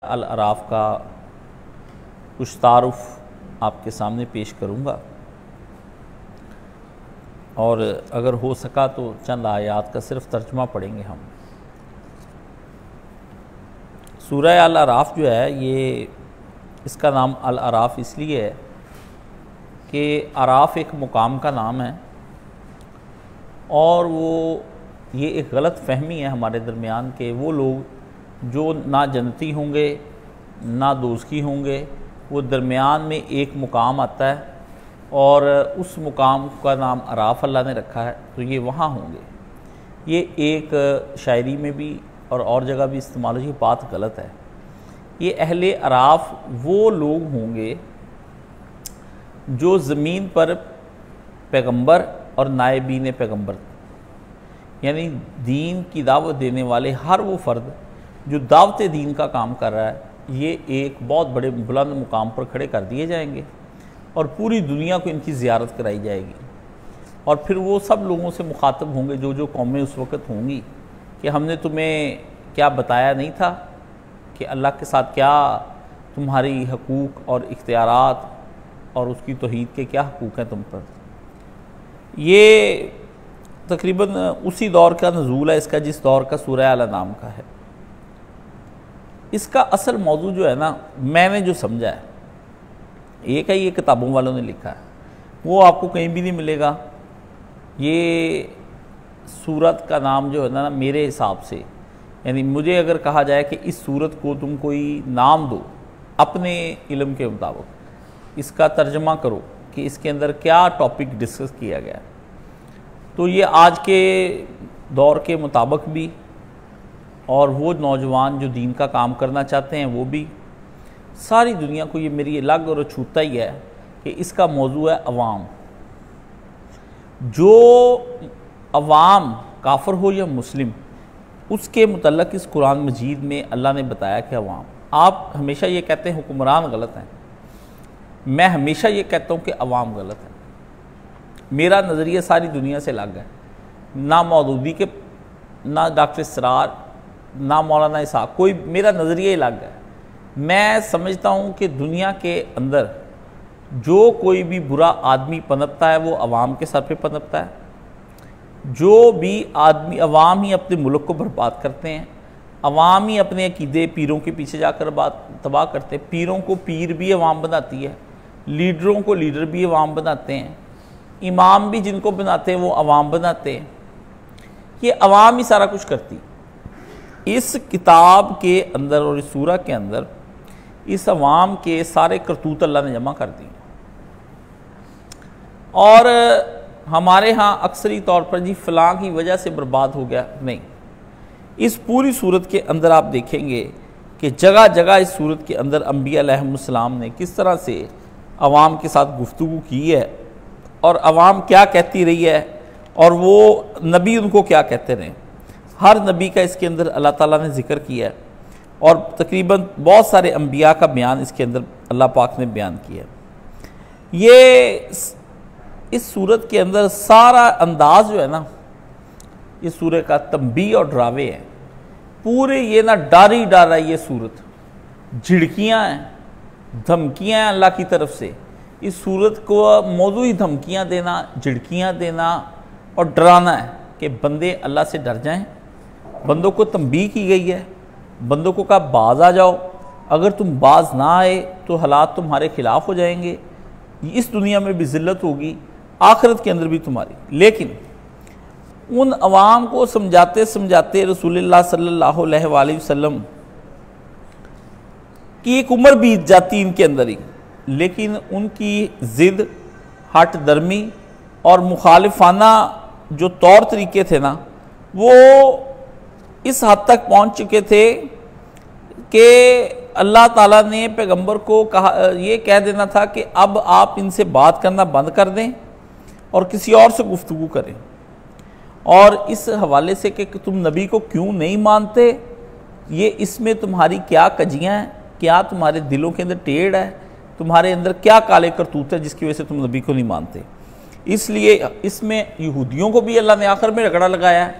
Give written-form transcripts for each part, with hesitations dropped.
अल अराफ का कुछ तारुफ आपके सामने पेश करूँगा और अगर हो सका तो चंद आयात का सिर्फ तर्जुमा पढ़ेंगे हम। सूरह अल अराफ जो है ये इसका नाम अल अराफ इसलिए है कि अराफ एक मुकाम का नाम है और वो ये एक गलत फहमी है हमारे दरमियान के वो लोग जो ना जन्नती होंगे ना दोज़खी होंगे, वो दरमियान में एक मुकाम आता है और उस मुकाम का नाम अराफ अल्लाह ने रखा है, तो ये वहाँ होंगे। ये एक शायरी में भी और जगह भी इस्तेमाल हो, ये बात गलत है। ये अहले अराफ वो लोग होंगे जो ज़मीन पर पैगंबर और नायबीन पैगंबर यानी दीन की दावत देने वाले हर वो फ़र्द जो दावत दीन का काम कर रहा है, ये एक बहुत बड़े बुलंद मुकाम पर खड़े कर दिए जाएंगे और पूरी दुनिया को इनकी ज़ियारत कराई जाएगी। और फिर वो सब लोगों से मुखातब होंगे जो कौमें उस वक़्त होंगी कि हमने तुम्हें क्या बताया नहीं था कि अल्लाह के साथ क्या तुम्हारी हकूक़ और इख्तियारात और उसकी तौहीद के क्या हकूक़ हैं तुम पर। ये तकरीबन उसी दौर का नज़ूल है इसका जिस दौर का सूरह अल नाम का है। इसका असल मौजू जो है ना, मैंने जो समझा है एक है, ये किताबों वालों ने लिखा है, वो आपको कहीं भी नहीं मिलेगा। ये सूरत का नाम जो है ना, मेरे हिसाब से यानी मुझे अगर कहा जाए कि इस सूरत को तुम कोई नाम दो अपने इल्म के मुताबिक, इसका तर्जमा करो कि इसके अंदर क्या टॉपिक डिस्कस किया गया है, तो ये आज के दौर के मुताबिक भी और वो नौजवान जो दीन का काम करना चाहते हैं वो भी, सारी दुनिया को ये मेरी लग और छूता ही है कि इसका मौजू है अवाम। जो अवाम काफिर हो या मुस्लिम, उसके मुतल्लक इस कुरान मजीद में अल्लाह ने बताया कि अवाम। आप हमेशा ये कहते हैं हुक्मरान गलत हैं, मैं हमेशा ये कहता हूँ कि अवाम गलत है। मेरा नज़रिया सारी दुनिया से अलग है, ना मौदूदी के, ना डॉक्टर इसरार, ना मौलाना इसाक, कोई मेरा नज़रिया अलग है। मैं समझता हूँ कि दुनिया के अंदर जो कोई भी बुरा आदमी पनपता है वो अवाम के सर पे पनपता है। जो भी आदमी, अवाम ही अपने मुल्क को बर्बाद करते हैं, अवाम ही अपने अकीदे पीरों के पीछे जाकर तबाह करते हैं। पीरों को पीर भी अवाम बनाती है, लीडरों को लीडर भी अवाम बनाते हैं, इमाम भी जिनको बनाते हैं वो अवाम बनाते हैं। ये अवाम ही सारा कुछ करती। इस किताब के अंदर और इस सूरह के अंदर इस अवाम के सारे करतूत अल्लाह ने जमा कर दिए। और हमारे यहाँ अक्सरी तौर पर जी फ़लाँ की वजह से बर्बाद हो गया, नहीं। इस पूरी सूरत के अंदर आप देखेंगे कि जगह जगह इस सूरत के अंदर अंबिया अलैहिमुस्सलाम ने किस तरह से अवाम के साथ गुफ्तगू की है और अवाम क्या कहती रही है और वो नबी उनको क्या कहते रहे। हर नबी का इसके अंदर अल्लाह ताला ने ज़िक्र किया है और तकरीबन बहुत सारे अंबिया का बयान इसके अंदर अल्लाह पाक ने बयान किया है। ये इस सूरत के अंदर सारा अंदाज जो है ना, इस सूरह का तंबी और डरावे हैं पूरे। ये ना डर ही डर है, ये सूरत झिड़कियाँ हैं, धमकियाँ हैं अल्लाह की तरफ से। इस सूरत को मौजू ही धमकियाँ देना, झिड़कियाँ देना और डराना है कि बंदे अल्लाह से डर जाएं। बंदों को तंबीह की गई है, बंदों को कहा बाज आ जाओ, अगर तुम बाज ना आए तो हालात तुम्हारे खिलाफ हो जाएंगे, इस दुनिया में भी ज़िल्लत होगी, आखिरत के अंदर भी तुम्हारी। लेकिन उन अवाम को समझाते समझाते रसूलुल्लाह सल्लल्लाहु अलैहि वसल्लम की एक उम्र बीत जाती इनके अंदर ही, लेकिन उनकी ज़िद, हट दर्मी और मुखालिफाना जो तौर तरीके थे ना, वो इस हद तक पहुंच चुके थे कि अल्लाह ताला ने पैगंबर को कहा, ये कह देना था कि अब आप इनसे बात करना बंद कर दें और किसी और से गुफ्तगू करें। और इस हवाले से कि तुम नबी को क्यों नहीं मानते, ये इसमें तुम्हारी क्या कजियाँ हैं, क्या तुम्हारे दिलों के अंदर टेढ़ है, तुम्हारे अंदर क्या काले करतूत है जिसकी वजह से तुम नबी को नहीं मानते। इसलिए इसमें यहूदियों को भी अल्लाह ने आखिर में रगड़ा लगाया,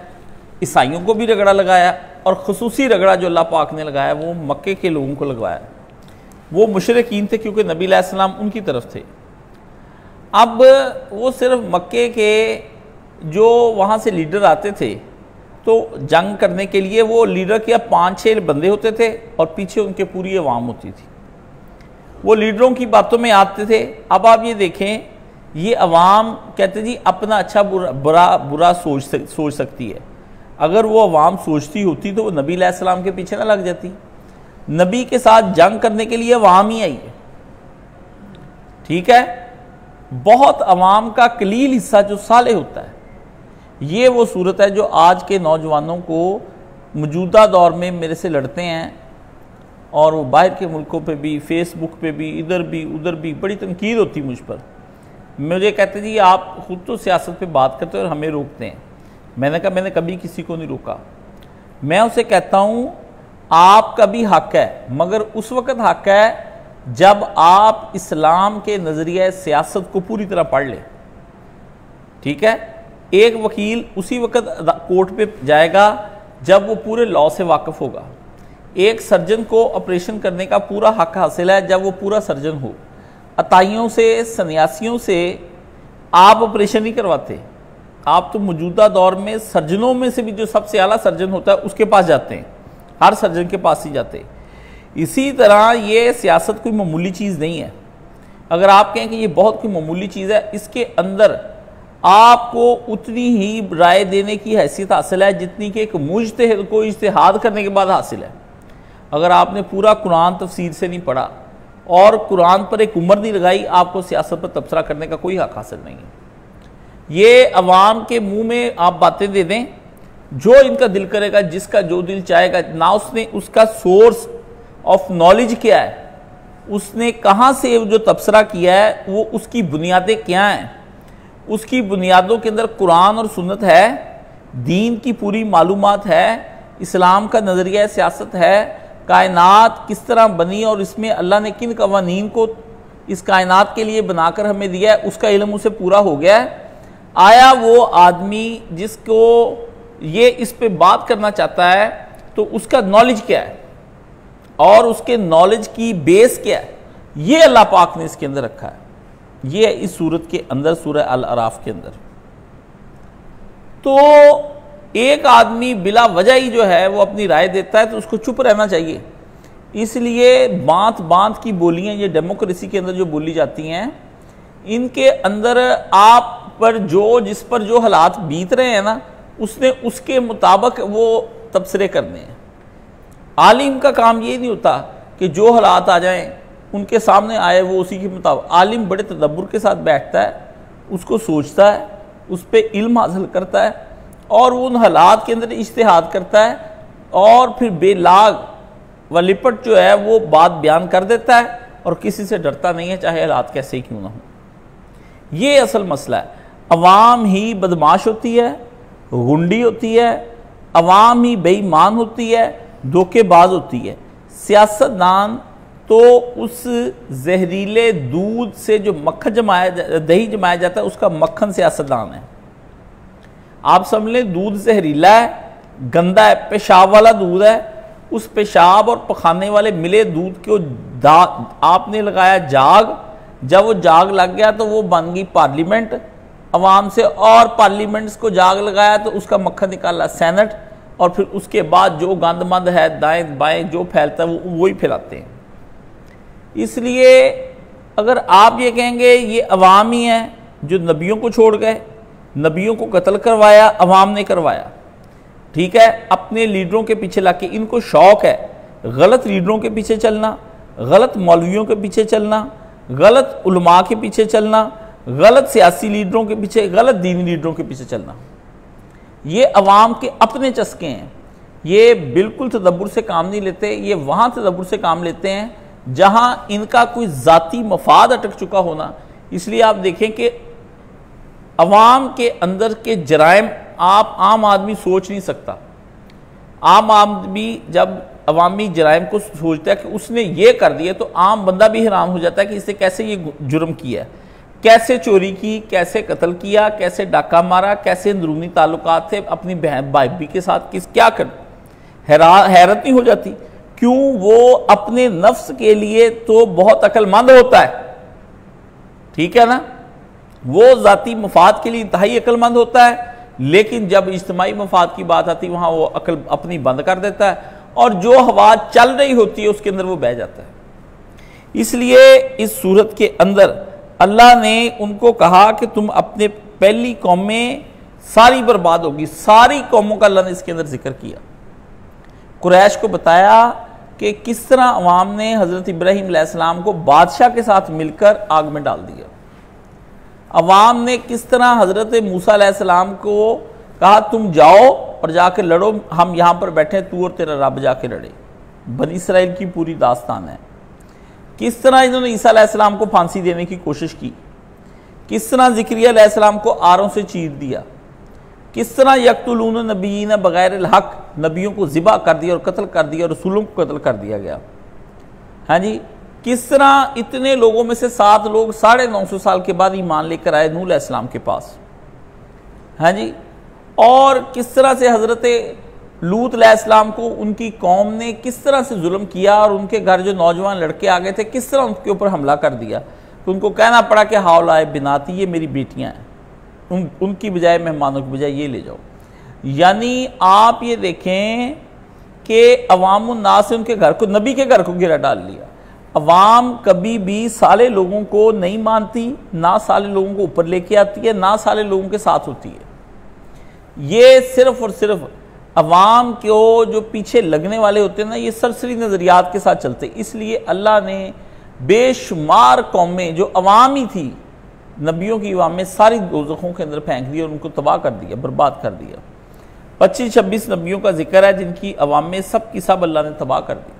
ईसाइयों को भी रगड़ा लगाया और ख़ुसूसी रगड़ा जो अल्लाह पाक ने लगाया वो मक्के के लोगों को लगवाया। वो मुशरिकीन थे क्योंकि नबी अलैहिस्सलाम उनकी तरफ थे। अब वो सिर्फ मक्के के जो वहाँ से लीडर आते थे तो जंग करने के लिए वो लीडर के 5-6 बंदे होते थे और पीछे उनके पूरी अवाम होती थी। वो लीडरों की बातों में आते थे। अब आप ये देखें, ये अवाम कहते जी अपना अच्छा बुरा सोच सकती है। अगर वो अवाम सोचती होती तो वो नबी अलैहिस्सलाम के पीछे ना लग जाती। नबी के साथ जंग करने के लिए अवाम ही आई है, ठीक है। बहुत अवाम का कलील हिस्सा जो साले होता है, ये वो सूरत है जो आज के नौजवानों को मौजूदा दौर में मेरे से लड़ते हैं और वो बाहर के मुल्कों पे भी, फेसबुक पे भी, इधर भी उधर भी बड़ी तनकीद होती मुझ पर। मुझे कहते जी आप खुद तो सियासत पे बात करते हो और हमें रोकते हैं। मैंने कहा मैंने कभी किसी को नहीं रोका। मैं उसे कहता हूँ आपका भी हक है, मगर उस वक़्त हक है जब आप इस्लाम के नज़रिए सियासत को पूरी तरह पढ़ लें, ठीक है। एक वकील उसी वक़्त कोर्ट पे जाएगा जब वो पूरे लॉ से वाकिफ़ होगा। एक सर्जन को ऑपरेशन करने का पूरा हक हासिल है जब वो पूरा सर्जन हो। अताइयों से, सन्यासियों से आप ऑपरेशन नहीं करवाते। आप तो मौजूदा दौर में सर्जनों में से भी जो सबसे आला सर्जन होता है उसके पास जाते हैं, हर सर्जन के पास ही जाते हैं। इसी तरह ये सियासत कोई मामूली चीज़ नहीं है। अगर आप कहें कि ये बहुत कोई मामूली चीज़ है, इसके अंदर आपको उतनी ही राय देने की हैसियत हासिल है जितनी कि एक मुज्तहिद को इज्तिहाद करने के बाद हासिल है। अगर आपने पूरा कुरान तफसीर से नहीं पढ़ा और कुरान पर एक उम्र नहीं लगाई, आपको सियासत पर तबसरा करने का कोई हक हासिल नहीं है। ये अवाम के मुंह में आप बातें दे दें, जो इनका दिल करेगा, जिसका जो दिल चाहेगा, ना उसने उसका सोर्स ऑफ नॉलेज क्या है, उसने कहाँ से जो तबसरा किया है, वो उसकी बुनियादें क्या हैं। उसकी बुनियादों के अंदर कुरान और सुन्नत है, दीन की पूरी मालूमात है, इस्लाम का नज़रिया सियासत है, कायनात किस तरह बनी और इसमें अल्लाह ने किन कवानीन को इस कायनात के लिए बनाकर हमें दिया है, उसका इल्म उसे पूरा हो गया है। आया वो आदमी जिसको ये इस पे बात करना चाहता है तो उसका नॉलेज क्या है और उसके नॉलेज की बेस क्या है, ये अल्लाह पाक ने इसके अंदर रखा है। ये इस सूरत के अंदर, सूरह अल अराफ के अंदर। तो एक आदमी बिला वजह ही जो है वो अपनी राय देता है तो उसको चुप रहना चाहिए। इसलिए बात बात की बोलियां, ये डेमोक्रेसी के अंदर जो बोली जाती हैं, इनके अंदर आप पर जिस पर जो हालात बीत रहे हैं ना, उसने उसके मुताबिक वो तबसरे करने हैं। आलिम का काम ये नहीं होता कि जो हालात आ जाएं उनके सामने आए वो उसी के मुताबिक। आलिम बड़े तदब्बुर के साथ बैठता है, उसको सोचता है, उस पर इल्म हासिल करता है और उन हालात के अंदर इज्तिहाद करता है और फिर बेलाग व लिपट जो है वो बात बयान कर देता है और किसी से डरता नहीं है, चाहे हालात कैसे ही क्यों ना हो। ये असल मसला है। अवाम ही बदमाश होती है, गुंडी होती है, अवाम ही बेईमान होती है, धोखेबाज होती है। सियासतदान तो उस जहरीले दूध से जो दही जमाया जाता है उसका मक्खन सियासतदान है। आप समझ लें दूध जहरीला है, गंदा है, पेशाब वाला दूध है। उस पेशाब और पखाने वाले मिले दूध को आपने लगाया जाग, जब वो जाग लग गया तो वो बन गई पार्लियामेंट अवाम से, और पार्लियामेंट्स को जाग लगाया तो उसका मक्खन निकाला सेनेट, और फिर उसके बाद जो गंदमंद है दाएं बाएं जो फैलता है वो ही फैलाते हैं। इसलिए अगर आप ये कहेंगे ये अवाम ही है जो नबियों को छोड़ गए, नबियों को कत्ल करवाया अवाम ने करवाया, ठीक है, अपने लीडरों के पीछे लाके इनको शौक है गलत लीडरों के पीछे चलना, गलत मौलवियों के पीछे चलना, गलत उलमा के पीछे चलना, गलत सियासी लीडरों के पीछे, गलत दीनी लीडरों के पीछे चलना। ये अवाम के अपने चस्के हैं। ये बिल्कुल तदब्बुर से काम नहीं लेते। ये वहाँ तदब्बुर से काम लेते हैं जहाँ इनका कोई ज़ाती मफाद अटक चुका होना। इसलिए आप देखें कि अवाम के अंदर के जराइम आप आम आदमी सोच नहीं सकता। आम आदमी जब अवामी जराइम को सोचता है कि उसने ये कर दिया तो आम बंदा भी हैरान हो जाता है कि इससे कैसे ये जुर्म किया है, कैसे चोरी की, कैसे कत्ल किया, कैसे डाका मारा, कैसे अंदरूनी ताल्लुकात थे अपनी बहन भाई के साथ, क्या कर। हैरत नहीं हो जाती? क्यों? वो अपने नफ्स के लिए तो बहुत अक्लमंद होता है, ठीक है ना, वो जाती मफाद के लिए इंतहाई अक्लमंद होता है, लेकिन जब इज्तिमाई मफाद की बात आती है वहां वो अक्ल अपनी बंद कर देता है और जो हवा चल रही होती है उसके अंदर वो बह जाता है। इसलिए इस सूरत के अंदर अल्लाह ने उनको कहा कि तुम अपने पहली कौमें सारी बर्बाद होगी, सारी कौमों का अल्लाह ने इसके अंदर जिक्र किया। कुरैश को बताया कि किस तरह अवाम ने हज़रत इब्राहीम अलैहिस्सलाम को बादशाह के साथ मिलकर आग में डाल दिया। अवाम ने किस तरह हज़रत मूसा अलैहिस्सलाम को कहा तुम जाओ और जाकर लड़ो, हम यहाँ पर बैठे तू और तेरा रब जाके लड़े। बनी इसराइल की पूरी दास्तान है। किस तरह इन्होंने ईसा अलैहिस्सलाम को फांसी देने की कोशिश की, किस तरह ज़िक्रिया अलैहिस्सलाम को आरों से चीर दिया, किस तरह यक्तुलून नबीयीन बगैर हक, नबियों को ज़िबा कर दिया और कत्ल कर दिया, रसूलों को कत्ल कर दिया गया। हाँ जी, किस तरह इतने लोगों में से 7 लोग 950 साल के बाद ईमान लेकर आए नूह अलैहिस्सलाम के पास। हाँ जी, और किस तरह से हज़रत लूत अलैहिस्सलाम को उनकी कौम ने किस तरह से जुल्म किया और उनके घर जो नौजवान लड़के आ गए थे किस तरह उनके ऊपर हमला कर दिया, तो उनको कहना पड़ा कि हाउलाए बिनाती, ये मेरी बेटियां हैं, उनकी बजाय मेहमानों की बजाय ये ले जाओ। यानी आप ये देखें कि अवामुन्नास से उनके घर को, नबी के घर को गिरा डाल लिया। अवाम कभी भी साले लोगों को नहीं मानती, ना साले लोगों को ऊपर लेके आती है, ना साले लोगों के साथ होती है। ये सिर्फ और सिर्फ अवाम को जो पीछे लगने वाले होते हैं ना, ये सरसरी नजरियात के साथ चलते। इसलिए अल्लाह ने बेशुमार कौमें जो अवाम ही थी, नबियों की अवाम में सारी दोज़खों के अंदर फेंक दिया और उनको तबाह कर दिया, बर्बाद कर दिया। 25-26 नबियों का जिक्र है जिनकी अवाम में सब की सब अल्लाह ने तबाह कर दी।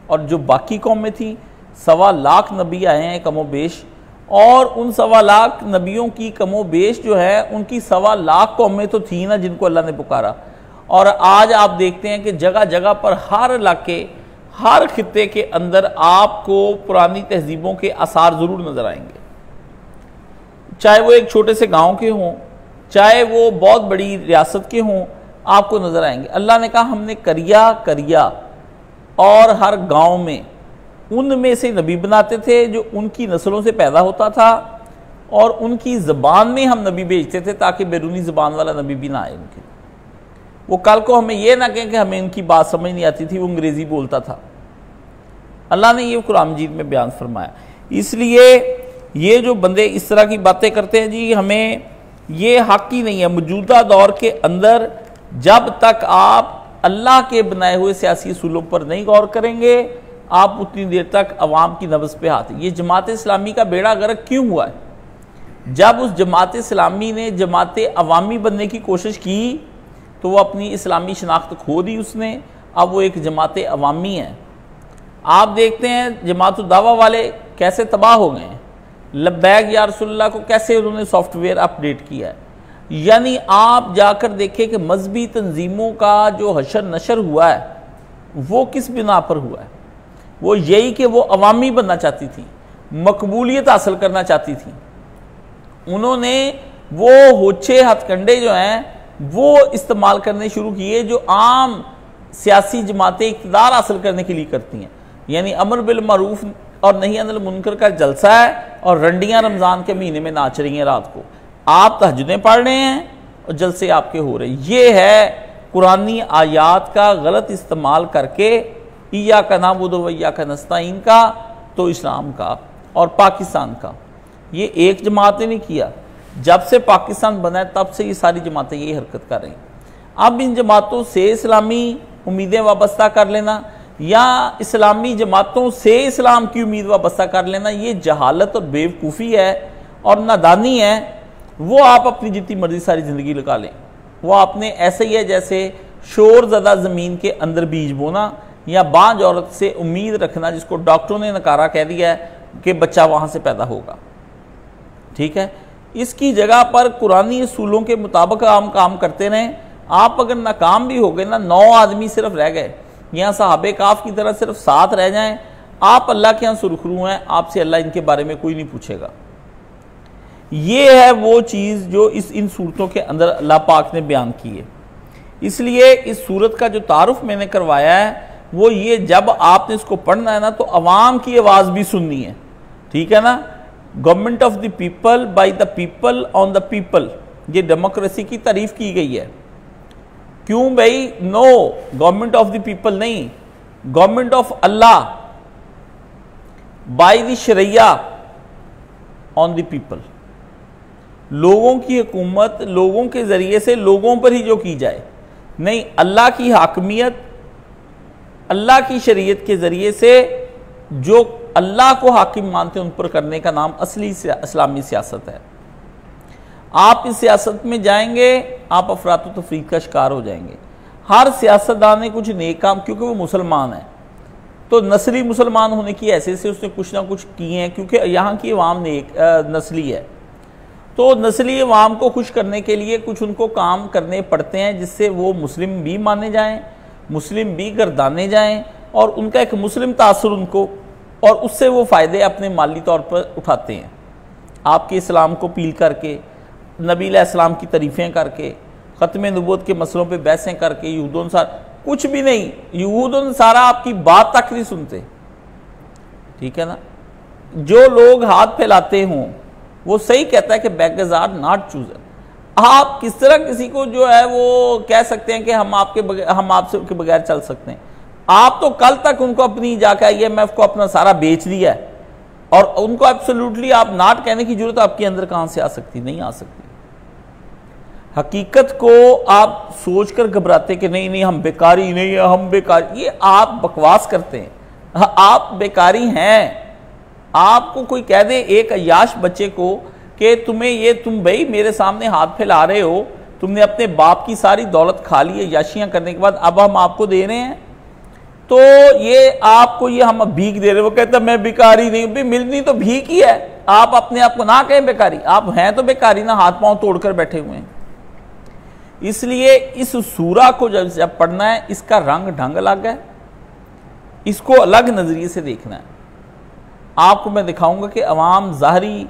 और जो बाकी कौमें थी, 1.25 लाख नबी आए हैं कमोबेश, और उन 1.25 लाख नबियों की कमोबेश जो है उनकी 1.25 लाख कौमें तो थी ना जिनको अल्लाह ने पुकारा। और आज आप देखते हैं कि जगह जगह पर हर इलाके, हर खित्ते के अंदर आपको पुरानी तहजीबों के आसार ज़रूर नज़र आएंगे, चाहे वो एक छोटे से गांव के हों, चाहे वो बहुत बड़ी रियासत के हों, आपको नज़र आएंगे। अल्लाह ने कहा हमने करिया और हर गांव में उनमें से नबी बनाते थे जो उनकी नस्लों से पैदा होता था, और उनकी ज़बान में हम नबी भेजते थे ताकि बैरूनी ज़बान वाला नबी भी ना आए उनके। वो कल को हमें यह ना कहें कि हमें उनकी बात समझ नहीं आती थी, वो अंग्रेज़ी बोलता था। अल्लाह ने ये कुरान मजीद में बयान फरमाया। इसलिए ये जो बंदे इस तरह की बातें करते हैं जी, हमें ये हक ही नहीं है। मौजूदा दौर के अंदर जब तक आप अल्लाह के बनाए हुए सियासी असूलों पर नहीं गौर करेंगे, आप उतनी देर तक अवाम की नब्ज़ पे हाथ। ये जमात इस्लामी का बेड़ा गर्क क्यों हुआ है? जब उस जमात इस्लामी ने जमात अवामी बनने की कोशिश की तो वो अपनी इस्लामी शनाख्त खो दी उसने। अब वो एक जमात अवामी है। आप देखते हैं जमात दावा वाले कैसे तबाह हो गए हैं, लब्बैक या रसूलुल्लाह को कैसे उन्होंने सॉफ्टवेयर अपडेट किया है। यानी आप जाकर देखें कि मजहबी तंजीमों का जो हशर नशर हुआ है वो किस बिना पर हुआ है। वो यही कि वो अवामी बनना चाहती थी, मकबूलियत हासिल करना चाहती थी। उन्होंने वो होच्छे हथकंडे जो हैं वो इस्तेमाल करने शुरू किए जो आम सियासी जमातें इक़्तिदार हासिल करने के लिए करती हैं। यानी अमर बिल मारूफ और नहीं अनिल मुनकर का जलसा है और रंडियां रमज़ान के महीने में नाच रही हैं। रात को आप तहज्जुदें पढ़ रहे हैं और जलसे आपके हो रहे हैं। ये है कुरानी आयात का गलत इस्तेमाल करके इय्याका नअबुदु व इय्याका नस्तईन का, तो इस्लाम का और पाकिस्तान का। ये एक जमात ने नहीं किया, जब से पाकिस्तान बना है तब से ये सारी जमातें यही हरकत कर रही हैं। अब इन जमातों से इस्लामी उम्मीदें वाबस्ता कर लेना या इस्लामी जमातों से इस्लाम की उम्मीद वाबस्ता कर लेना, ये जहालत और बेवकूफ़ी है और नादानी है। वो आप अपनी जितनी मर्जी सारी ज़िंदगी लगा लें, वो आपने ऐसे ही है जैसे शोर ज़दा ज़मीन के अंदर बीज बोना या बांझ औरत से उम्मीद रखना जिसको डॉक्टरों ने नकारा कह दिया है कि बच्चा वहाँ से पैदा होगा। ठीक है, इसकी जगह पर कुरानी असूलों के मुताबिक हम काम करते रहें। आप अगर नाकाम भी हो गए ना, 9 आदमी सिर्फ रह गए, यहाँ सहाबे काफ की तरह सिर्फ 7 रह जाएं, आप अल्लाह के यहाँ सुरखरू हैं, आपसे अल्लाह इनके बारे में कोई नहीं पूछेगा। ये है वो चीज़ जो इन सूरतों के अंदर अल्लाह पाक ने बयान की है। इसलिए इस सूरत का जो तारुफ मैंने करवाया है वो ये, जब आपने इसको पढ़ना है ना तो अवाम की आवाज़ भी सुननी है, ठीक है ना। Government of the people by the people on the people, ये डेमोक्रेसी की तारीफ की गई है। क्यों भाई? No, government of the people नहीं, government of Allah by the sharia on the people. लोगों की हुकूमत लोगों के जरिए से लोगों पर ही जो की जाए, नहीं, अल्लाह की हाकमियत अल्लाह की शरीयत के जरिए से जो अल्लाह को हाकिम मानते हैं उन पर करने का नाम असली इस्लामी सियासत है। आप इस सियासत में जाएंगे, आप अफरात तफरीक का शिकार हो जाएंगे। हर सियासतदान ने कुछ नेक काम, क्योंकि वो मुसलमान है तो नस्ली मुसलमान होने की हैसियत से उसने कुछ ना कुछ किए हैं, क्योंकि यहाँ की अवाम नेक नस्ली है, तो नस्ली अवाम को खुश करने के लिए कुछ उनको काम करने पड़ते हैं जिससे वो मुस्लिम भी माने जाएं, मुस्लिम भी गर्दाने जाएं और उनका एक मुस्लिम तासुर उनको, और उससे वो फ़ायदे अपने माली तौर पर उठाते हैं। आपके इस्लाम को पील करके, नबी अलैहिस्सलाम की तारीफ़ें करके, ख़त्म नबूवत के मसलों पे बहसें करके, यहूद सारा कुछ भी नहीं, यहूद सारा आपकी बात तक नहीं सुनते, ठीक है ना। जो लोग हाथ फैलाते हों वो सही कहता है कि बेगर्स आर नॉट चूजर। आप किस तरह किसी को जो है वो कह सकते हैं कि हम आपसे के बगैर चल सकते हैं? आप तो कल तक उनको अपनी जाकर IMF को अपना सारा बेच दिया है और उनको एब्सोल्युटली आप नॉट कहने की जरूरत आपके अंदर कहां से आ सकती? नहीं आ सकती। हकीकत को आप सोचकर घबराते कि नहीं नहीं हम बेकारी नहीं है, हम बेकारी, ये आप बकवास करते हैं। आप बेकारी हैं। आपको कोई कह दे एक अय्याश बच्चे को कि तुम भाई मेरे सामने हाथ फैला रहे हो, तुमने अपने बाप की सारी दौलत खा ली है याशियां करने के बाद, अब हम आपको दे रहे हैं, तो ये आपको ये हम भीख दे रहे हैं। वो कहता मैं भिखारी नहीं, भी मिलनी तो भीख ही है। आप अपने आप को ना कहें बेकारी, आप हैं तो बेकारी ना, हाथ पांव तोड़कर बैठे हुए हैं। इसलिए इस सूरा को जब पढ़ना है, इसका रंग ढंग अलग है, इसको अलग नजरिए से देखना है। आपको मैं दिखाऊंगा कि अवाम ज़ाहरी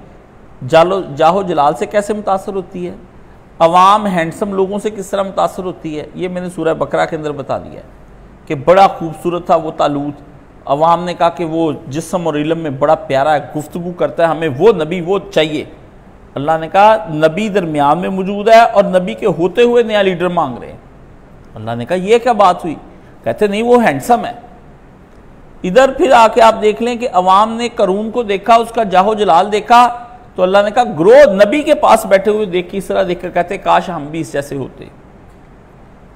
जाहो जलाल से कैसे मुतासर होती है, अवाम हैंडसम लोगों से किस तरह मुतासर होती है। ये मैंने सूरह बकरा के अंदर बता दिया है कि बड़ा खूबसूरत था वो तालूत। अवाम ने कहा कि वो जिस्म और इल्म में बड़ा प्यारा है, गुफ्तगू करता है, हमें वो नबी वो चाहिए। अल्लाह ने कहा नबी दरमियान में मौजूद है और नबी के होते हुए नया लीडर मांग रहे हैं। अल्लाह ने कहा ये क्या बात हुई? कहते नहीं वो हैंडसम है। इधर फिर आके आप देख लें कि अवाम ने करून को देखा, उसका जाहो जलाल देखा, तो अल्लाह ने कहा ग्रोह नबी के पास बैठे हुए देख के इस तरह देखकर कहते काश हम भी इस जैसे होते।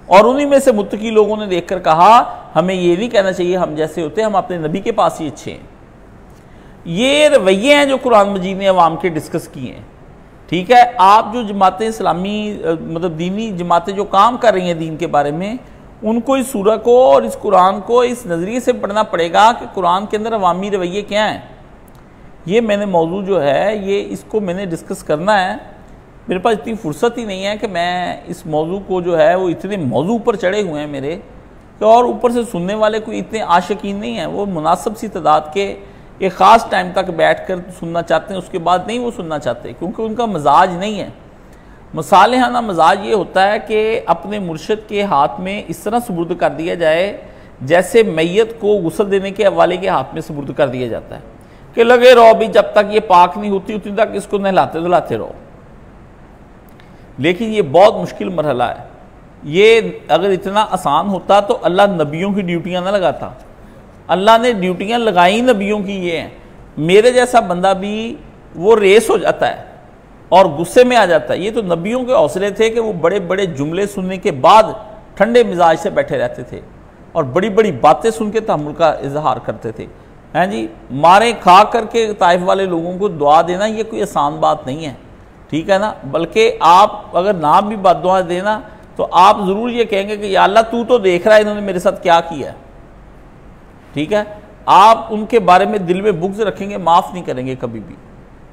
और उन्हीं में से मुत्तकी लोगों ने देखकर कहा हमें ये नहीं कहना चाहिए हम जैसे होते, हम अपने नबी के पास ही अच्छे हैं। ये रवैये हैं जो कुरान मजीद ने अवाम के डिस्कस किए हैं, ठीक है। आप जो जमातें इस्लामी मतलब दीनी जमातें जो काम कर रही हैं दीन के बारे में, उनको इस सूरह को और इस कुरान को इस नज़रिए से पढ़ना पड़ेगा कि कुरान के अंदर अवामी रवैये क्या हैं। ये मैंने मौजू जो है ये इसको मैंने डिस्कस करना है। मेरे पास इतनी फुर्सत ही नहीं है कि मैं इस मौजू को जो है वो इतने मौजू पर चढ़े हुए हैं मेरे कि और ऊपर से सुनने वाले कोई इतने आशिकीन नहीं हैं। वो मुनासिब सी तादाद के एक ख़ास टाइम तक बैठ कर सुनना चाहते हैं, उसके बाद नहीं वो सुनना चाहते, क्योंकि उनका मजाज नहीं है। मसालिहाना मजाज ये होता है कि अपने मुर्शिद के हाथ में इस तरह सुपुर्द कर दिया जाए जैसे मैयत को गुस्ल देने के हवाले के हाथ में सुपुर्द कर दिया जाता है कि लगे रहो अभी जब तक ये पाक नहीं होती उतनी तक इसको नहलाते धुलाते रहो। लेकिन ये बहुत मुश्किल मरहला है। ये अगर इतना आसान होता तो अल्लाह नबियों की ड्यूटियां ना लगाता। अल्लाह ने ड्यूटियां लगाई नबियों की ये हैं। मेरे जैसा बंदा भी वो रेस हो जाता है और गुस्से में आ जाता है। ये तो नबियों के हौसले थे कि वो बड़े बड़े जुमले सुनने के बाद ठंडे मिजाज से बैठे रहते थे और बड़ी बड़ी बातें सुन के तहम्मुल का इजहार करते थे। हैं जी, मारे खा करके ताइफ वाले लोगों को दुआ देना ये कोई आसान बात नहीं है, ठीक है ना। बल्कि आप अगर ना भी बद्दुआ देना तो आप ज़रूर ये कहेंगे कि या अल्लाह तू तो देख रहा है इन्होंने मेरे साथ क्या किया है, ठीक है। आप उनके बारे में दिल में बुग़्ज़ रखेंगे, माफ़ नहीं करेंगे कभी भी।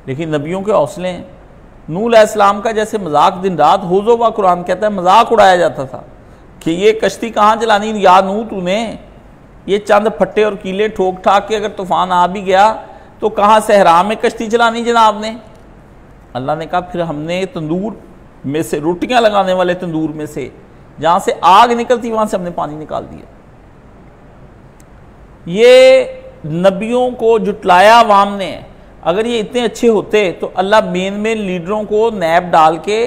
लेकिन नबियों के हौसले हैं। नूह अलैहिस्सलाम का जैसे मजाक दिन रात होजो व कुरान कहता है मजाक उड़ाया जाता था कि ये कश्ती कहाँ चलानी या नूह तूने, ये चंद फट्टे और कीले ठोक ठाक के अगर तूफान आ भी गया तो कहाँ सहरा में कश्ती चलानी जनाब ने। अल्लाह ने कहा फिर हमने तंदूर में से रोटियां लगाने वाले तंदूर में से जहां से आग निकलती वहां से हमने पानी निकाल दिया। ये नबियों को जुटलाया अवाम ने। अगर ये इतने अच्छे होते तो अल्लाह मेन लीडरों को नैब डाल के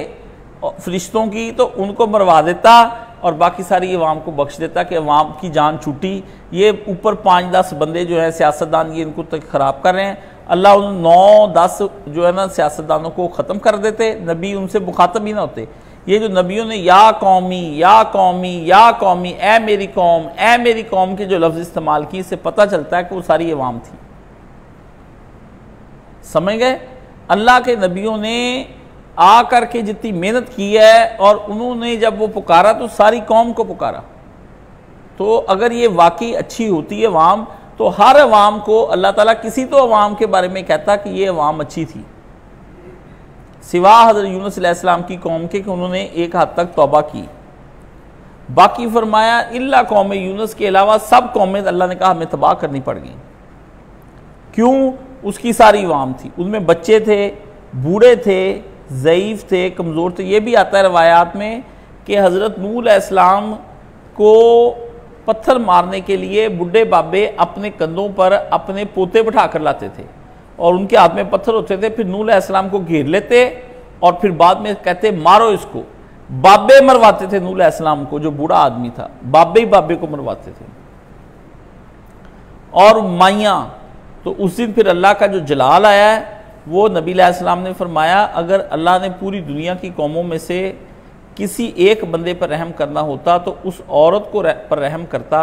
फरिश्तों की तो उनको मरवा देता और बाकी सारी अवाम को बख्श देता कि अवाम की जान छूटी। ये ऊपर 5-10 बंदे जो है सियासतदान, ये इनको तक खराब कर रहे हैं। अल्लाह उन 9-10 जो है ना सियासतदानों को ख़त्म कर देते, नबी उनसे मुखातब ही ना होते। ये जो नबियों ने या कौमी या कौमी या कौमी, ए मेरी कौम, ए मेरी कौम के जो लफ्ज़ इस्तेमाल किए, इससे पता चलता है कि वो सारी अवाम थी। समझ गए? अल्लाह के नबियों ने आ करके जितनी मेहनत की है और उन्होंने जब वो पुकारा तो सारी कौम को पुकारा। तो अगर ये वाकई अच्छी होती है अवाम, तो हर अवाम को अल्लाह ताला किसी तो अवाम के बारे में कहता कि ये अवाम अच्छी थी, सिवा हज़रत यूनुस अलैहिस्सलाम की कौम के कि उन्होंने एक हद तक तौबा की। बाकी फरमाया इल्ला कौम यूनुस के अलावा सब कौमें अल्लाह ने कहा हमें तबाह करनी पड़ गई। क्यों? उसकी सारी अवाम थी, उनमें बच्चे थे, बूढ़े थे, ज़ईफ़ थे, कमज़ोर थे। ये भी आता है रवायात में कि हज़रत नूह अलैहिस्सलाम को पत्थर मारने के लिए बुढ़े बाबे अपने कंधों पर अपने पोते बिठा कर लाते थे और उनके हाथ में पत्थर होते थे। फिर नूह अलैहिस्सलाम को घेर लेते और फिर बाद में कहते मारो इसको। बाबे मरवाते थे नूह अलैहिस्सलाम को, जो बूढ़ा आदमी था बाबे ही बाबे को मरवाते थे। और माइयाँ, तो उस दिन फिर अल्लाह का जो जलाल आया है वो नबी अलैहिस्सलाम ने फरमाया अगर अल्लाह ने पूरी दुनिया की कौमों में से किसी एक बंदे पर रहम करना होता तो उस औरत को पर रहम करता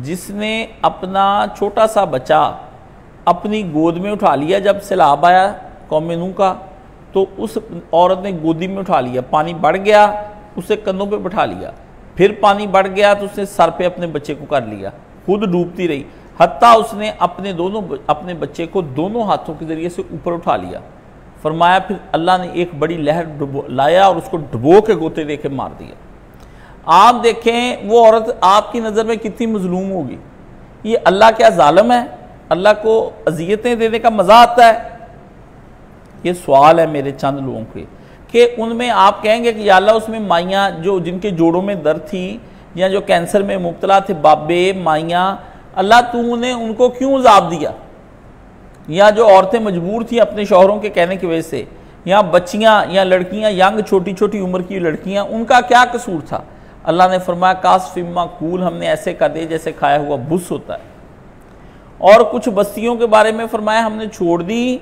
जिसने अपना छोटा सा बच्चा अपनी गोद में उठा लिया। जब सैलाब आया कौम नूह का तो उस औरत ने गोदी में उठा लिया, पानी बढ़ गया, उसे कंधों पे बिठा लिया, फिर पानी बढ़ गया तो उसने सर पे अपने बच्चे को कर लिया, खुद डूबती रही, हत्ता उसने अपने बच्चे को दोनों हाथों के जरिए से ऊपर उठा लिया। फरमाया फिर अल्लाह ने एक बड़ी लहर लाया और उसको डुबो के गोते दे के मार दिया। आप देखें वो औरत आपकी नज़र में कितनी मजलूम होगी। ये अल्लाह क्या जालिम है? अल्लाह को अजियतें देने का मज़ा आता है? ये सवाल है मेरे चंद लोगों के कि उनमें आप कहेंगे कि या अल्लाह उसमें माइयाँ जो जिनके जोड़ों में दर्द थी या जो कैंसर में मुब्तला थे बाबे माइयाँ, अल्लाह तूने उनको क्यों अज़ाब दिया? या जो औरतें मजबूर थी अपने शौहरों के कहने की वजह से, या बच्चियां या लड़कियां यंग छोटी छोटी उम्र की लड़कियां, उनका क्या कसूर था? अल्लाह ने फरमाया कासफिम्मा कूल, हमने ऐसे कर दिए जैसे खाया हुआ बुस होता है। और कुछ बस्तियों के बारे में फरमाया हमने छोड़ दी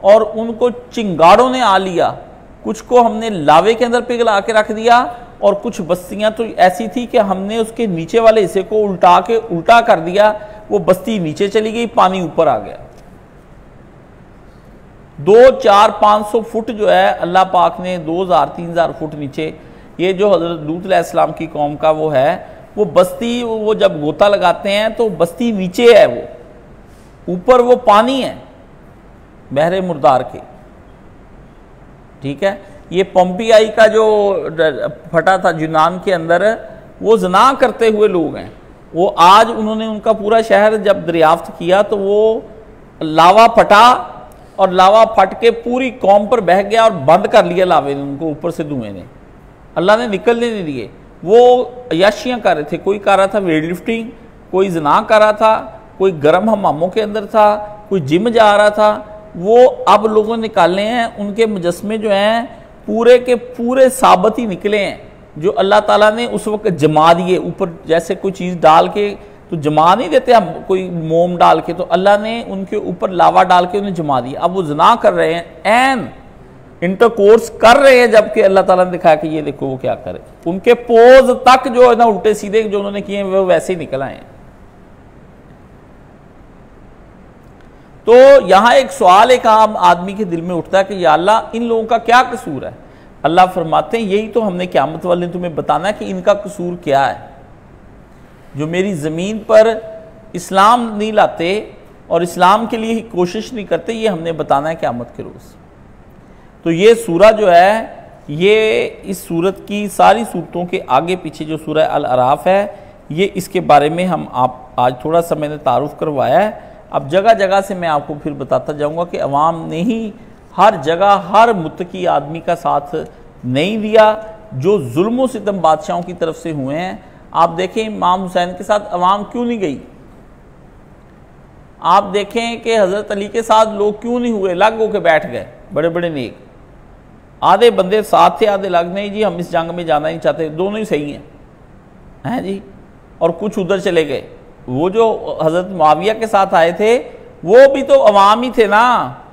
और उनको चिंगाड़ों ने आ लिया, कुछ को हमने लावे के अंदर पिघला के रख दिया और कुछ बस्तियां तो ऐसी थी कि हमने उसके नीचे वाले हिस्से को उल्टा कर दिया, वो बस्ती नीचे चली गई, पानी ऊपर आ गया। 2-4-500 फुट जो है अल्लाह पाक ने 2000-3000 फुट नीचे, ये जो हज़रत लूत अलैहिस्सलाम की कौम का वो है, वो बस्ती, वो जब गोता लगाते हैं तो बस्ती नीचे है, वो ऊपर वो पानी है बहरे मुर्दार के। ठीक है, ये पोम्पियाई का जो फटा था यूनान के अंदर, वो जना करते हुए लोग हैं। वो आज उन्होंने उनका पूरा शहर जब दरियाफ्त किया तो वो लावा फटा और लावा फट के पूरी कौम पर बह गया और बंद कर लिया लावे ने उनको, ऊपर से धुएं ने, अल्लाह ने निकलने नहीं दिए। वो अयाशियाँ कर रहे थे, कोई कर रहा था वेट लिफ्टिंग, कोई जना कर रहा था, कोई गर्म हमामों के अंदर था, कोई जिम जा रहा था। वो अब लोगों ने निकाले हैं, उनके मुजस्मे जो हैं पूरे के पूरे साबित ही निकले हैं, जो अल्लाह ताला ने उस वक्त जमा दिए ऊपर, जैसे कोई चीज़ डाल के तो जमा नहीं देते हम, कोई मोम डाल के, तो अल्लाह ने उनके ऊपर लावा डाल के उन्हें जमा दिया। अब वो जना कर रहे हैं, एन इंटरकोर्स कर रहे हैं, जबकि अल्लाह ताला ने दिखाया कि ये देखो वो क्या करे। उनके पोज तक जो है ना उल्टे सीधे जो उन्होंने किए वो वैसे ही निकल आए हैं। तो यहां एक सवाल एक आम आदमी के दिल में उठता है कि या अल्लाह इन लोगों का क्या कसूर है? अल्लाह फरमाते हैं यही तो हमने क़यामत वाले दिन तुम्हें बताना है कि इनका कसूर क्या है, जो मेरी ज़मीन पर इस्लाम नहीं लाते और इस्लाम के लिए ही कोशिश नहीं करते, ये हमने बताना है क़यामत के रोज़। तो ये सूरह जो है, ये इस सूरत की सारी सूरतों के आगे पीछे जो सूरह अल अराफ है, ये इसके बारे में हम आप आज थोड़ा सा मैंने तारुफ करवाया है। अब जगह जगह से मैं आपको फिर बताता जाऊँगा कि अवाम ने ही हर जगह हर मुत्तकी आदमी का साथ नहीं दिया, जो जुल्म व सितम बादशाहों की तरफ से हुए हैं। आप देखें इमाम हुसैन के साथ अवाम क्यों नहीं गई, आप देखें कि हज़रत अली के साथ लोग क्यों नहीं हुए, लग होकर बैठ गए बड़े बड़े नेक। आधे बंदे साथ थे, आधे लग नहीं जी हम इस जंग में जाना नहीं चाहते, दोनों ही सही हैं जी। और कुछ उधर चले गए। वो जो हज़रत मुआविया के साथ आए थे वो भी तो अवाम ही थे ना,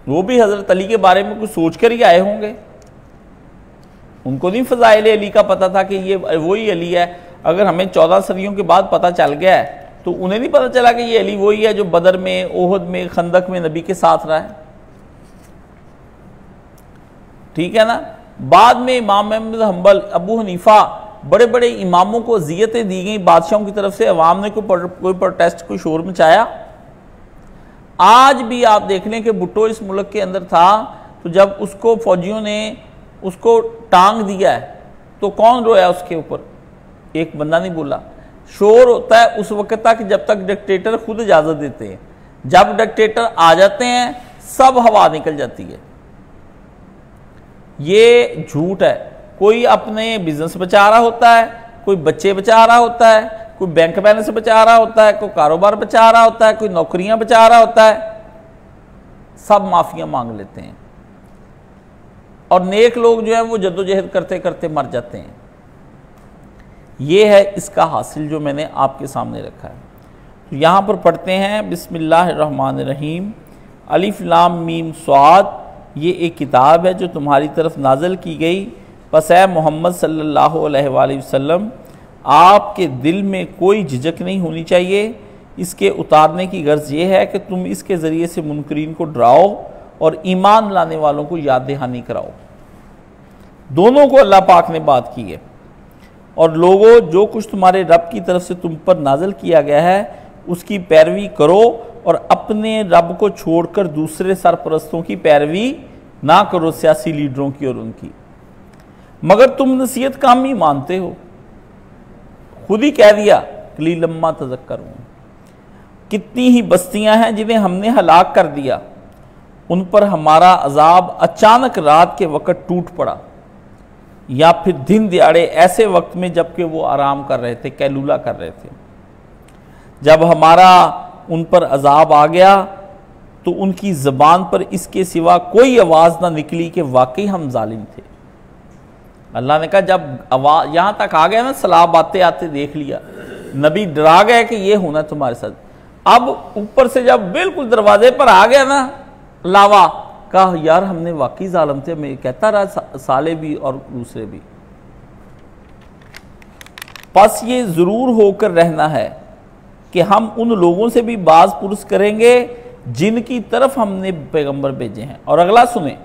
वो भी हज़रत अली के बारे में कुछ सोच कर ही आए होंगे। उनको नहीं फ़ज़ाइल अली का पता था कि ये वही अली है। अगर हमें 14 सदियों के बाद पता चल गया है तो उन्हें नहीं पता चला कि ये अली वही है जो बदर में, ओहद में, खंदक में नबी के साथ रहा है। ठीक है ना। बाद में इमाम अहमद हंबल, अबू हनीफा, बड़े बड़े इमामों को अज़ियतें दी गई बादशाहों की तरफ से। अवाम ने कोई प्रोटेस्ट, कोई शोर मचाया। आज भी आप देख लें कि भुट्टो इस मुल्क के अंदर था तो जब उसको फौजियों ने उसको टांग दिया है तो कौन रोया उसके ऊपर, एक बंदा नहीं बोला। शोर होता है उस वक्त तक जब तक डिक्टेटर खुद इजाजत देते हैं। जब डिक्टेटर आ जाते हैं सब हवा निकल जाती है। ये झूठ है। कोई अपने बिजनेस बचा रहा होता है, कोई बच्चे बचा रहा होता है, कोई बैंक बैलेंस बचा रहा होता है, कोई कारोबार बचा रहा होता है, कोई नौकरियां बचा रहा होता है, सब माफिया मांग लेते हैं। और नेक लोग जो है वो जद्दोजहद करते करते मर जाते हैं। ये है इसका हासिल जो मैंने आपके सामने रखा है। तो यहाँ पर पढ़ते हैं बिस्मिल्लाहिर्रहमानिर्रहीम, अलिफ लाम मीम स्वाद, ये एक किताब है जो तुम्हारी तरफ नाजल की गई। पस ए मोहम्मद सल्लल्लाहु अलैहि वसल्लम, आपके दिल में कोई झिझक नहीं होनी चाहिए। इसके उतारने की गर्ज ये है कि तुम इसके ज़रिए से मुनकरीन को डराओ और ईमान लाने वालों को याद दहानी कराओ। दोनों को अल्लाह पाक ने बात की है। और लोगों, जो कुछ तुम्हारे रब की तरफ से तुम पर नाजल किया गया है उसकी पैरवी करो और अपने रब को छोड़कर दूसरे सरपरस्तों की पैरवी ना करो, सियासी लीडरों की और उनकी। मगर तुम नसीहत काम ही मानते हो। खुद ही कह दिया कलीलम्मा तज़क्करून, कितनी ही बस्तियां हैं जिन्हें हमने हलाक कर दिया, उन पर हमारा अजाब अचानक रात के वक्त टूट पड़ा या फिर दिन दिहाड़े ऐसे वक्त में जबकि वो आराम कर रहे थे, कैलूला कर रहे थे। जब हमारा उन पर अजाब आ गया तो उनकी ज़बान पर इसके सिवा कोई आवाज़ ना निकली कि वाकई हम जालिम थे। अल्लाह ने कहा जब आवाज़ यहाँ तक आ गया ना, सलाब आते आते देख लिया, नबी डरा गए कि ये होना तुम्हारे साथ। अब ऊपर से जब बिल्कुल दरवाजे पर आ गया ना लावा, कहा यार हमने वाकई जालिम थे। मैं कहता रहा साले भी और दूसरे भी। बस ये ज़रूर होकर रहना है कि हम उन लोगों से भी बाज पुरस करेंगे जिनकी तरफ हमने पैगंबर भेजे हैं। और अगला सुने,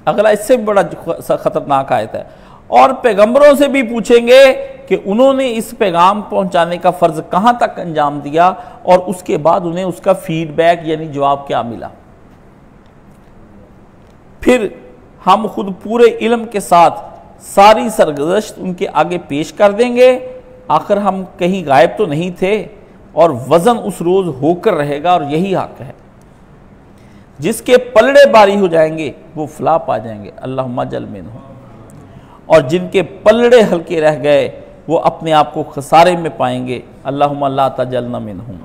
अगला इससे भी बड़ा खतरनाक आयत है। और पैगंबरों से भी पूछेंगे कि उन्होंने इस पैगाम पहुंचाने का फर्ज कहां तक अंजाम दिया और उसके बाद उन्हें उसका फीडबैक यानी जवाब क्या मिला। फिर हम खुद पूरे इल्म के साथ सारी सरगुज़श्त उनके आगे पेश कर देंगे। आखिर हम कहीं गायब तो नहीं थे और वज़न उस रोज़ होकर रहेगा। और यही हक है। जिसके पलड़े भारी हो जाएंगे वो फलाह पा जाएंगे, अल्लाहुम्मा जल मिनहुम। और जिनके पलड़े हल्के रह गए वो अपने आप को खसारे में पाएंगे, अल्लाहुम्मा ला तजलना मिनहुम।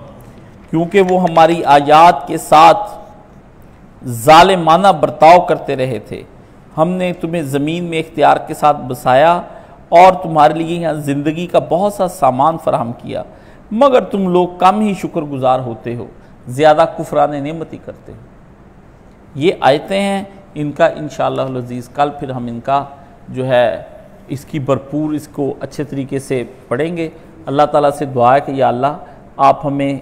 क्योंकि वो हमारी आयात के साथ जालिमाना बर्ताव करते रहे थे। हमने तुम्हें ज़मीन में इख्तियार के साथ बसाया और तुम्हारे लिए यहाँ ज़िंदगी का बहुत सा सामान फराहम किया, मगर तुम लोग कम ही शुक्रगुजार होते हो, ज़्यादा कुफरान नेमती करते हो। ये आयतें हैं, इनका इंशाअल्लाह अज़ीज़ कल फिर हम इनका जो है इसकी भरपूर इसको अच्छे तरीके से पढ़ेंगे। अल्लाह ताला से दुआ है कि या अल्लाह आप हमें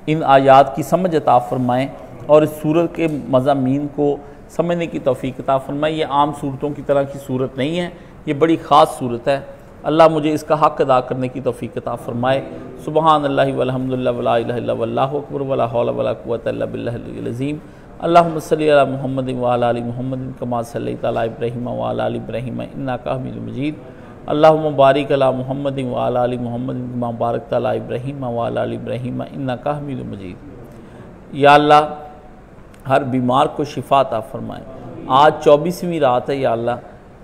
इन आयात की समझ अता फ़रमाएँ और इस सूरत के मज़ामीन को समझने की तौफ़ीक अता फ़रमाएँ। ये आम सूरतों की तरह की सूरत नहीं है, ये बड़ी ख़ास सूरत है। अल्लाह मुझे इसका हक़ अदा करने की तौफ़ीक अता फ़रमाए। सुबहान अल्लाहि वल्हम्दुलिल्लाह वला इलाहा इल्लल्लाह वल्लाहु अकबर वला हौला वला कुव्वता इल्ला बिल्लाहिल अज़ीम। अल्लाहुम्मा सल्लि अला मुहम्मदिन व अला आलि मुहम्मदिन कमा सल्लैता अला इब्राहीम व अला आलि इब्राहीम इन्नका हमीदुम मजीद। अल्लाहुम्मा बारिक अला मुहम्मदिन व अला आलि मुहम्मदिन कमा बारकता अला इब्राहीम व अला आलि इब्राहीम इन्नका हमीदुम मजीद। या अल्लाह हर बीमार को शिफा अता फ़रमाए। आज 24वीं रात है, या अल्लाह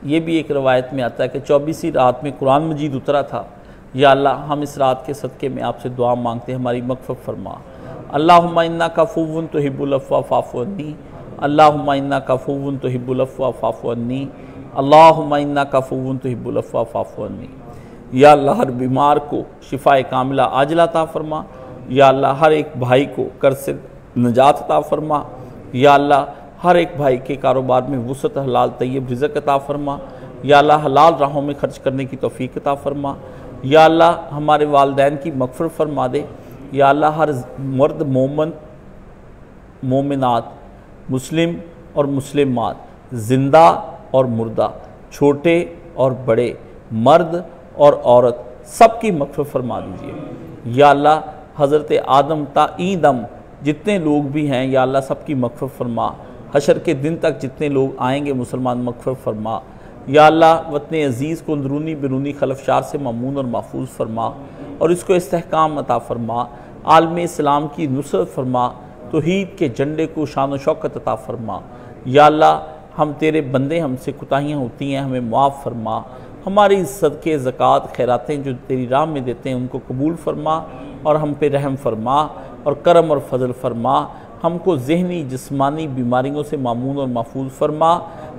ये भी एक रवायत में आता है कि 24वीं रात में कुरान मजीद उतरा था। या अल्लाह हम इस रात के सदक़े में आपसे दुआ मांगते हैं, हमारी मग़फ़िरत फरमा। अल्लाहुम्मा इन्नका अफ़ुव्वुन तुहिब्बुल अफ़्वा फ़अफ़ु अन्नी, अल्लाहुम्मा इन्नका अफ़ुव्वुन तुहिब्बुल अफ़्वा फ़अफ़ु अन्नी, अल्लाहुम्मा इन्नका अफ़ुव्वुन तुहिब्बुल अफ़्वा फ़अफ़ु अन्नी। या अल्लाह हर बीमार को शिफ़ाए कामिला आजिला अता फरमा। या अल्लाह हर एक भाई को कर्ज़ से निजात अता फरमा। या अल्लाह हर एक भाई के कारोबार में वुसअत हलाल तय्यब रिज़्क़ अता फरमा। या अल्लाह हलाल राहों में खर्च करने की तौफ़ीक़ अता फरमा। या अल्लाह हमारे वालिदैन की मग़फ़िरत फरमा दे। या अल्लाह हर मर्द मोमन मोमिनात मुस्लिम और मुस्लिमात ज़िंदा और मुर्दा छोटे और बड़े मर्द और औरत सबकी मग़फ़िरत फरमा दीजिए। या अल्लाह हज़रत आदम ता ईदम जितने लोग भी हैं या अल्लाह सबकी मग़फ़िरत फरमा। हशर के दिन तक जितने लोग आएंगे मुसलमान मग़फ़िरत फरमा। या अल्लाह वतन अज़ीज़ को अंदरूनी बैरूनी खलफशार से मामून और महफूज फरमा और इसको इस्तेहकाम अता फरमा। आलम इस्लाम की नुसरत फरमा, तौहीद के झंडे को शान व शौकत अता फरमा। या अल्लाह हम तेरे बंदे, हमसे कोताहियाँ होती हैं, हमें मुआफ़ फरमा। हमारी सदक़े ज़कात खैरातें जो तेरी राह में देते हैं उनको कबूल फरमा और हम पे रहम फरमा और करम और फजल फरमा। हमको ज़हनी जिस्मानी बीमारियों से मामून और महफूज फरमा।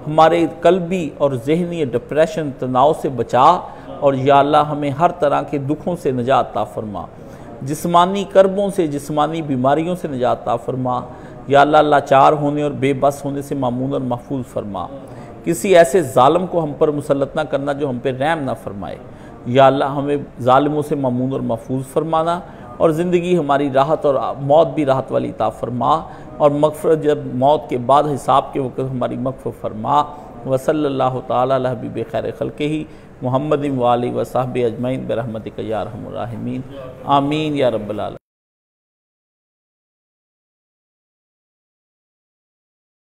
हमारे कल्बी और ज़हनी डिप्रेशन तनाव से बचा और या अल्लाह हमें हर तरह के दुखों से निजात अता फरमा। जिस्मानी करबों से, जिस्मानी बीमारियों से निजात अता फरमा। या अल्लाह लाचार होने और बेबस होने से मामून और महफूज फरमा। किसी ऐसे ज़ालिम को हम पर मुसल्लत ना करना जो हम पर रहम ना फरमाए। या अल्लाह हमें ज़ालिमों से मामून और महफूज फरमाना और ज़िंदगी हमारी राहत और मौत भी राहत वाली अता फरमा और मग़फ़िरत जब मौत के बाद हिसाब के वक़्त हमारी मग़फ़िरत फरमा। वसल्लल्लाहु तआला अला हबीब खैर खल्क़िही मुहम्मदिन व आलिहि व सहबिही अजमईन बिरहमतिका या अरहमर राहिमीन। आमीन या रब्बल आलमीन।